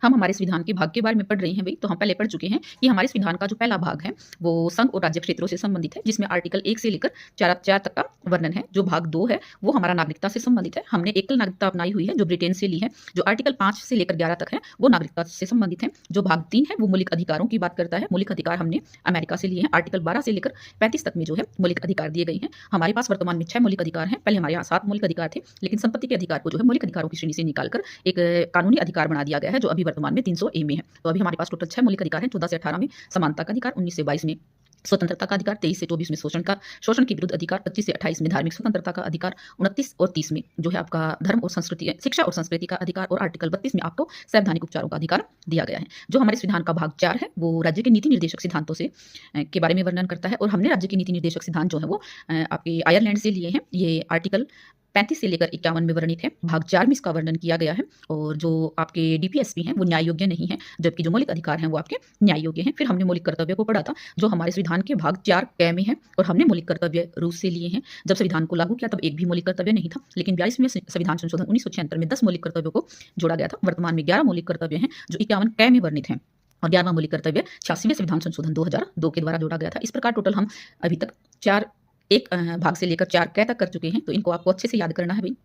हम हमारे संविधान के भाग के बारे में पढ़ रहे हैं भई, तो हम पहले पढ़ चुके हैं कि हमारे संविधान का जो पहला भाग है, वो संघ और राज्य क्षेत्रों से संबंधित है, जिसमें आर्टिकल 1 से लेकर 4 तक का वर्णन है। जो भाग 2 है, वो हमारा नागरिकता से संबंधित है। हमने एकल नागरिकता अपनाई हुई है, जो ब्रिटेन से ली है। जो आर्टिकल 5 से लेकर 11 तक है, वो नागरिकता से संबंधित है। जो भाग 3 है, वो मौलिक अधिकारों की बात करता है। मौलिक अधिकार हमने अमेरिका से लिए हैं। आर्टिकल 12 से लेकर 35 तक में जो है मौलिक अधिकार दिए गए हैं। हमारे पास वर्तमान में 6 मौलिक अधिकार हैं। पहले हमारे यहाँ 7 मौलिक अधिकार थे, लेकिन संपत्ति के अधिकार को जो है मौलिक अधिकारों की श्रेणी से निकालकर एक कानूनी अधिकार बना दिया गया है, जो अभी वर्तमान में 300 ए में है। तो अभी हमारे पास टोटल 6 मौलिक अधिकार हैं। 14 से 18 में समानता का अधिकार, 19 से 22 में स्वतंत्रता का अधिकार, 23 से 24 में शोषण के विरुद्ध अधिकार, 25 से 28 में धार्मिक स्वतंत्रता का अधिकार, 29 और 30 में जो है आपका धर्म और संस्कृति, शिक्षा और संस्कृति का अधिकार, और आर्टिकल 32 में आपको संवैधानिक उपचारों का अधिकार दिया गया है। जो हमारे संविधान का भाग 4 है, वो राज्य के नीति निर्देशक सिद्धांतों से के बारे में वर्णन करता है। और हमने राज्य के नीति निर्देशक सिद्धांत जो है वो आपके आयरलैंड से लिए हैं। ये आर्टिकल 35 से लेकर 51 में वर्णित है। भाग 4 में इसका वर्णन किया गया है। और जो आपके डीपीएसपी हैं, वो न्याय योग्य नहीं है, जबकि जो मौलिक अधिकार हैं वो आपके न्याय योग्य हैं। फिर हमने मौलिक कर्तव्य को पढ़ा था, जो हमारे संविधान के भाग 4 क में है। और हमने मौलिक कर्तव्य रूस से लिए हैं। जब संविधान को लागू किया तब एक भी मौलिक कर्तव्य नहीं था, लेकिन 42वें संविधान संशोधन 1976 में 10 मौलिक कर्तव्यों को जोड़ा गया था। वर्तमान में 11 मौलिक कर्तव्य हैं, जो 51 क में वर्णित हैं। और 11वां मौलिक कर्तव्य 86वें संविधान संशोधन 2002 के द्वारा जोड़ा गया था। इस प्रकार टोटल हम अभी तक 4 एक भाग से लेकर 4 क तक कर चुके हैं। तो इनको आपको अच्छे से याद करना है भाई।